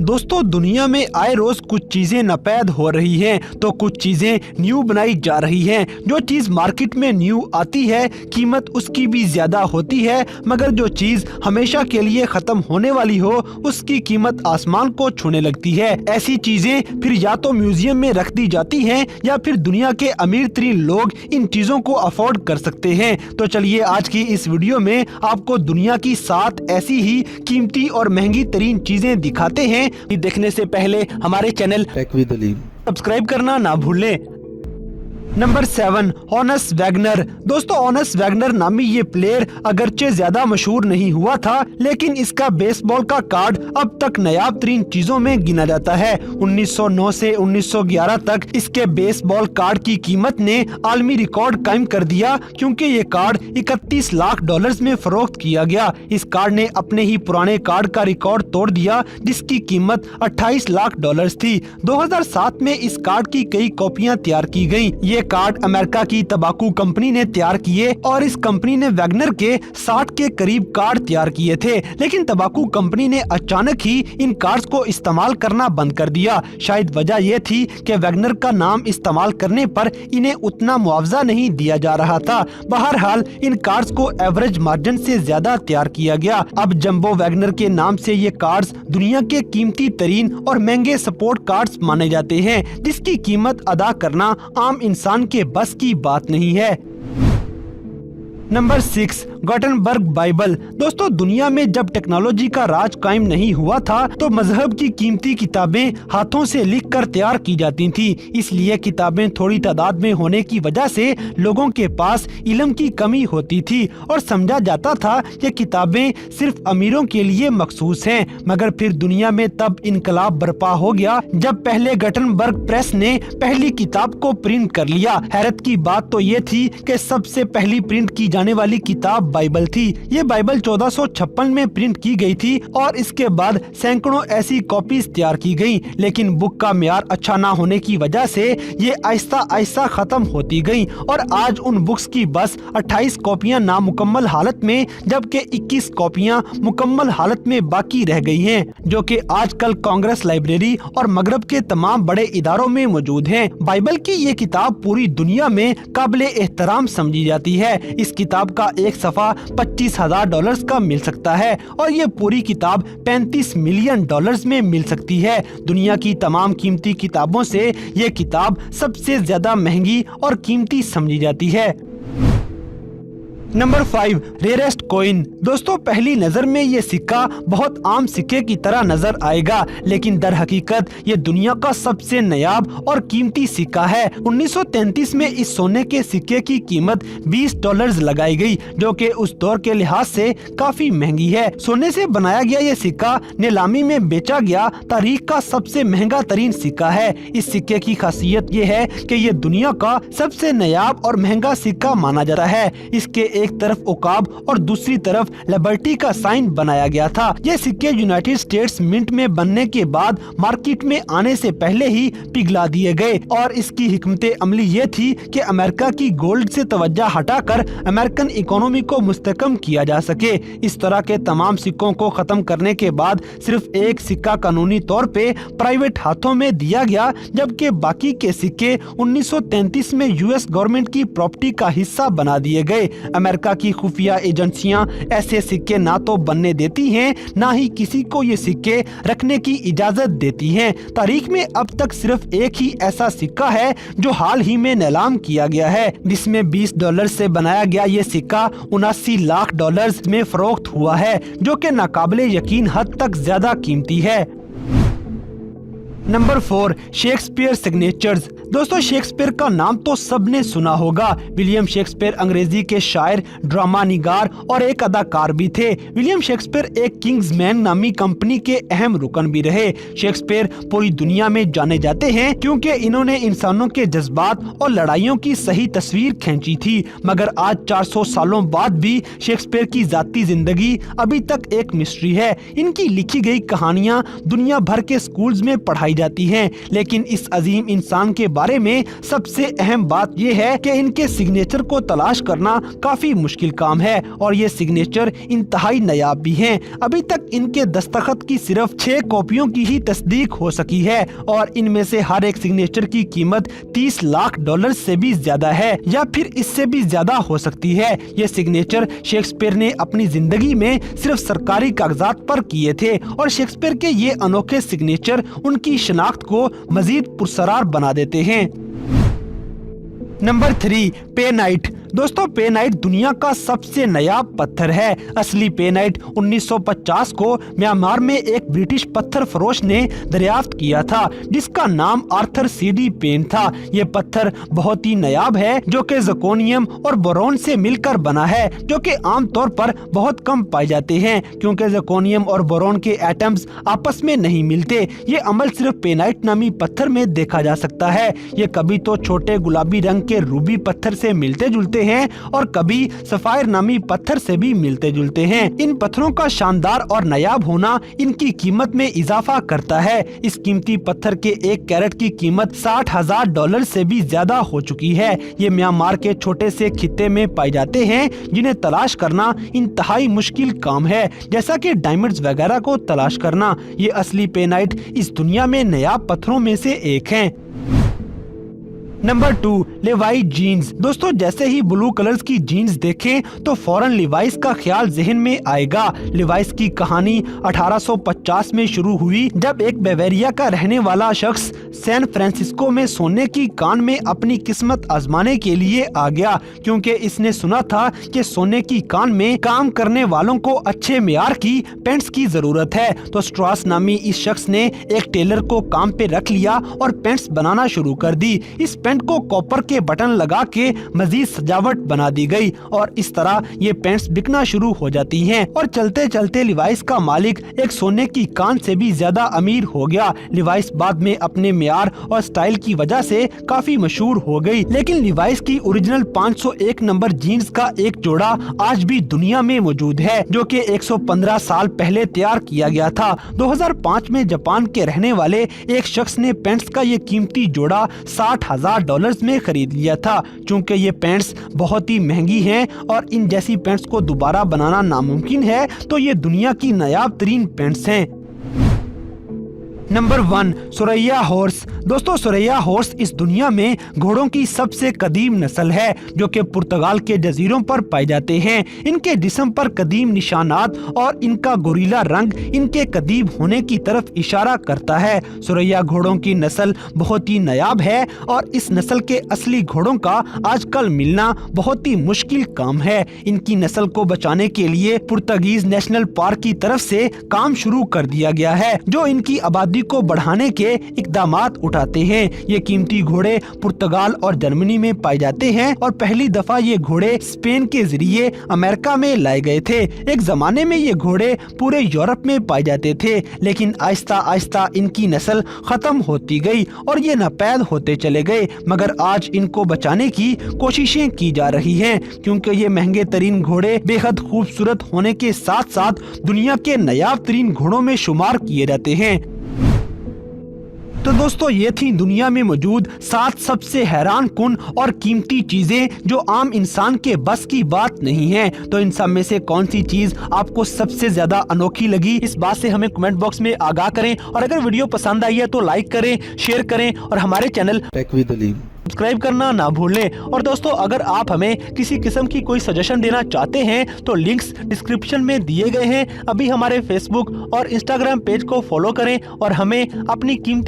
दोस्तों दुनिया में आए रोज कुछ चीजें नपैद हो रही हैं, तो कुछ चीजें न्यू बनाई जा रही हैं। जो चीज मार्केट में न्यू आती है कीमत उसकी भी ज्यादा होती है, मगर जो चीज हमेशा के लिए खत्म होने वाली हो उसकी कीमत आसमान को छूने लगती है। ऐसी चीजें फिर या तो म्यूजियम में रख दी जाती हैं या फिर दुनिया के अमीर तरीन लोग इन चीजों को अफोर्ड कर सकते हैं। तो चलिए आज की इस वीडियो में आपको दुनिया की 7 ऐसी ही कीमती और महंगी तरीन चीजें दिखाते हैं। देखने से पहले हमारे channel tech with Ali subscribe करना ना भूलें। Number 7, Honus Wagner. दोस्तों ऑनस वैगनर नामी ये प्लेयर अगरचे ज्यादा मशहूर नहीं हुआ था, लेकिन इसका बेसबॉल का कार्ड अब तक नायाब तरीन चीजों में गिना जाता है। 1909 से 1911 तक इसके बेसबॉल कार्ड की कीमत ने आलमी रिकॉर्ड कायम कर दिया, क्योंकि ये कार्ड 31 लाख डॉलर्स में फरोख्त किया गया। इस कार्ड ने अपने ही पुराने कार्ड का रिकॉर्ड तोड़ दिया, जिसकी कीमत 28 लाख डॉलर्स थी। 2007 में इस कार्ड की कई कॉपियां तैयार की गयी। ये कार्ड अमेरिका की तंबाकू कंपनी ने तैयार किए और इस कंपनी ने वैगनर के 60 के करीब कार्ड तैयार किए थे, लेकिन तंबाकू कंपनी ने अचानक ही इन कार्ड्स को इस्तेमाल करना बंद कर दिया। शायद वजह ये थी कि वैगनर का नाम इस्तेमाल करने पर इन्हें उतना मुआवजा नहीं दिया जा रहा था। बहरहाल इन कार्ड्स को एवरेज मार्जिन से ज्यादा तैयार किया गया। अब जंबो वैगनर के नाम से ये कार्ड्स दुनिया के कीमती तरीन और महंगे सपोर्ट कार्ड्स माने जाते हैं, जिसकी कीमत अदा करना आम इंसान के बस की बात नहीं है। Number 6, Gutenberg Bible. दोस्तों दुनिया में जब टेक्नोलॉजी का राज कायम नहीं हुआ था तो मजहब की कीमती किताबें हाथों से लिखकर तैयार की जाती थी। इसलिए किताबें थोड़ी तादाद में होने की वजह से लोगों के पास इल्म की कमी होती थी और समझा जाता था कि किताबें सिर्फ अमीरों के लिए मखसूस हैं। मगर फिर दुनिया में तब इनकलाब बर्पा हो गया जब पहले गुटेनबर्ग प्रेस ने पहली किताब को प्रिंट कर लिया। हैरत की बात तो ये थी कि सबसे पहली प्रिंट की जाने वाली किताब बाइबल थी। ये बाइबल 1456 में प्रिंट की गई थी और इसके बाद सैकड़ों ऐसी कॉपीज तैयार की गयी, लेकिन बुक का म्यार अच्छा ना होने की वजह से ये आहिस्ता आहिस्ता खत्म होती गयी और आज उन बुक्स की बस 28 कॉपियां नामुकम्मल हालत में, जबकि 21 कॉपियां मुकम्मल हालत में बाकी रह गई हैं, जो कि आजकल कांग्रेस लाइब्रेरी और मगरब के तमाम बड़े इदारों में मौजूद हैं। बाइबल की ये किताब पूरी दुनिया में काबिले एहतराम समझी जाती है। इस किताब का एक सफा $25,000 का मिल सकता है और ये पूरी किताब $35 मिलियन में मिल सकती है। दुनिया की तमाम कीमती किताबों से ये किताब सबसे ज्यादा महंगी और कीमती समझी जाती है। Number 5, rarest coin. दोस्तों पहली नजर में ये सिक्का बहुत आम सिक्के की तरह नजर आएगा, लेकिन दर हकीकत ये दुनिया का सबसे नायाब और कीमती सिक्का है। 1933 में इस सोने के सिक्के की कीमत $20 लगाई गई, जो कि उस दौर के लिहाज से काफी महंगी है। सोने से बनाया गया ये सिक्का नीलामी में बेचा गया तारीख का सबसे महंगा तरीन सिक्का है। इस सिक्के की खासियत ये है कि ये दुनिया का सबसे नायाब और महंगा सिक्का माना जाता है। इसके एक तरफ उकाब और दूसरी तरफ लिबर्टी का साइन बनाया गया था। ये सिक्के यूनाइटेड स्टेट्स मिंट में बनने के बाद मार्केट में आने से पहले ही पिघला दिए गए और इसकी हिकमत अमली ये थी कि अमेरिका की गोल्ड से तवज्जो हटाकर अमेरिकन इकोनॉमी को मुस्तकम किया जा सके। इस तरह के तमाम सिक्कों को खत्म करने के बाद सिर्फ एक सिक्का कानूनी तौर पे प्राइवेट हाथों में दिया गया, जबकि बाकी के सिक्के 1933 में यूएस गवर्नमेंट की प्रॉपर्टी का हिस्सा बना दिए गए। अमेरिका की खुफिया एजेंसियां ऐसे सिक्के ना तो बनने देती हैं, ना ही किसी को ये सिक्के रखने की इजाजत देती हैं। तारीख में अब तक सिर्फ एक ही ऐसा सिक्का है जो हाल ही में नीलाम किया गया है, जिसमें $20 से बनाया गया ये सिक्का $79 लाख में फरोख्त हुआ है, जो कि नाकाबिले यकीन हद तक ज्यादा कीमती है। Number 4, Shakespeare signatures. दोस्तों शेक्सपियर का नाम तो सबने सुना होगा। विलियम शेक्सपियर अंग्रेजी के शायर, ड्रामा निगार और एक अदाकार भी थे। विलियम शेक्सपियर एक किंग्समैन नामी कंपनी के अहम रुकन भी रहे। शेक्सपियर पूरी दुनिया में जाने जाते हैं क्योंकि इन्होंने इंसानों के जज्बात और लड़ाइयों की सही तस्वीर खींची थी। मगर आज 400 सालों बाद भी शेक्सपियर की जाती जिंदगी अभी तक एक मिस्ट्री है। इनकी लिखी गई कहानियाँ दुनिया भर के स्कूल्स में पढ़ाई पाई जाती हैं, लेकिन इस अजीम इंसान के बारे में सबसे अहम बात यह है कि इनके सिग्नेचर को तलाश करना काफी मुश्किल काम है और ये सिग्नेचर इंतहाई नायाब भी हैं। अभी तक इनके दस्तखत की सिर्फ 6 कॉपियों की ही तस्दीक हो सकी है और इनमें से हर एक सिग्नेचर की कीमत $30 लाख से भी ज्यादा है या फिर इससे भी ज्यादा हो सकती है। ये सिग्नेचर शेक्सपियर ने अपनी जिंदगी में सिर्फ सरकारी कागजात पर किए थे और शेक्सपियर के ये अनोखे सिग्नेचर उनकी शनाख्त को मजीद पुरसरार बना देते हैं। नंबर 3, पेनाइट। दोस्तों, पेनाइट दुनिया का सबसे नायाब पत्थर है। असली पेनाइट 1950 को म्यांमार में एक ब्रिटिश पत्थर फरोश ने दरियाफ्त किया था, जिसका नाम आर्थर सीडी पेन था। ये पत्थर बहुत ही नायाब है, जो कि ज़र्कोनियम और बोरोन से मिलकर बना है, जो कि आमतौर पर बहुत कम पाए जाते हैं, क्योंकि ज़र्कोनियम और बोरोन के एटम्स आपस में नहीं मिलते। ये अमल सिर्फ पेनाइट नामी पत्थर में देखा जा सकता है। ये कभी तो छोटे गुलाबी रंग के रूबी पत्थर से मिलते जुलते हैं और कभी सफायर नामी पत्थर से भी मिलते जुलते हैं। इन पत्थरों का शानदार और नायाब होना इनकी कीमत में इजाफा करता है। इस कीमती पत्थर के 1 कैरेट की कीमत $60,000 से भी ज्यादा हो चुकी है। ये म्यांमार के छोटे से खित्ते में पाए जाते हैं, जिन्हें तलाश करना इंतहाई मुश्किल काम है, जैसा कि डायमंड्स वगैरह को तलाश करना। ये असली पेनाइट इस दुनिया में नायाब पत्थरों में से एक हैं। Number 2, Levi's jeans. दोस्तों, जैसे ही ब्लू कलर्स की जीन्स देखें तो फौरन लेवाइस का ख्याल जहन में आएगा। लेवाइस की कहानी 1850 में शुरू हुई, जब एक बावेरिया का रहने वाला शख्स सैन फ्रांसिस्को में सोने की कान में अपनी किस्मत आजमाने के लिए आ गया, क्योंकि इसने सुना था कि सोने की कान में काम करने वालों को अच्छे मियार की पेंट्स की जरूरत है। तो स्ट्रॉस नामी इस शख्स ने एक टेलर को काम पे रख लिया और पेंट्स बनाना शुरू कर दी। इस पेंट को कॉपर के बटन लगा के मजीद सजावट बना दी गई और इस तरह ये पेंट्स बिकना शुरू हो जाती हैं और चलते चलते लिवाइस का मालिक एक सोने की कान से भी ज्यादा अमीर हो गया। लिवाइस बाद में अपने मियार और स्टाइल की वजह से काफी मशहूर हो गई, लेकिन लिवाइस की ओरिजिनल 501 नंबर जीन्स का एक जोड़ा आज भी दुनिया में मौजूद है, जो कि 115 साल पहले तैयार किया गया था। 2005 में जापान के रहने वाले एक शख्स ने पेंट्स का ये कीमती जोड़ा $60,000 में खरीद लिया था। चूंकि ये पेंट्स बहुत ही महंगी हैं और इन जैसी पेंट्स को दोबारा बनाना नामुमकिन है, तो ये दुनिया की नायाब तरीन पेंट्स हैं। Number 1, Suraiya horse. दोस्तों, सुरैया हॉर्स इस दुनिया में घोड़ों की सबसे कदीम नस्ल है, जो कि पुर्तगाल के जजीरों पर पाए जाते हैं। इनके जिस्म पर कदीम निशानात और इनका गोरीला रंग इनके कदीम होने की तरफ इशारा करता है। सुरैया घोड़ों की नस्ल बहुत ही नायाब है और इस नस्ल के असली घोड़ों का आजकल मिलना बहुत ही मुश्किल काम है। इनकी नस्ल को बचाने के लिए पुर्तगीज नेशनल पार्क की तरफ से काम शुरू कर दिया गया है, जो इनकी आबादी को बढ़ाने के इकदामात उठाते हैं। ये कीमती घोड़े पुर्तगाल और जर्मनी में पाए जाते हैं और पहली दफा ये घोड़े स्पेन के जरिए अमेरिका में लाए गए थे। एक जमाने में ये घोड़े पूरे यूरोप में पाए जाते थे, लेकिन आहिस्ता आहिस्ता इनकी नस्ल खत्म होती गई और ये नापैद होते चले गए। मगर आज इनको बचाने की कोशिशें की जा रही हैं, क्योंकि ये महंगे तरीन घोड़े बेहद खूबसूरत होने के साथ साथ दुनिया के नायाब तरीन घोड़ों में शुमार किए जाते हैं। तो दोस्तों, ये थी दुनिया में मौजूद 7 सबसे हैरान कुन और कीमती चीजें जो आम इंसान के बस की बात नहीं है। तो इन सब में से कौन सी चीज आपको सबसे ज्यादा अनोखी लगी, इस बात से हमें कमेंट बॉक्स में आगाह करें। और अगर वीडियो पसंद आई है तो लाइक करें, शेयर करें और हमारे channel tech with Aleem subscribe करना ना भूलें। और दोस्तों, अगर आप हमें किसी किस्म की कोई सजेशन देना चाहते हैं तो लिंक्स डिस्क्रिप्शन में दिए गए हैं। अभी हमारे फेसबुक और इंस्टाग्राम पेज को फॉलो करें और हमें अपनी कीमती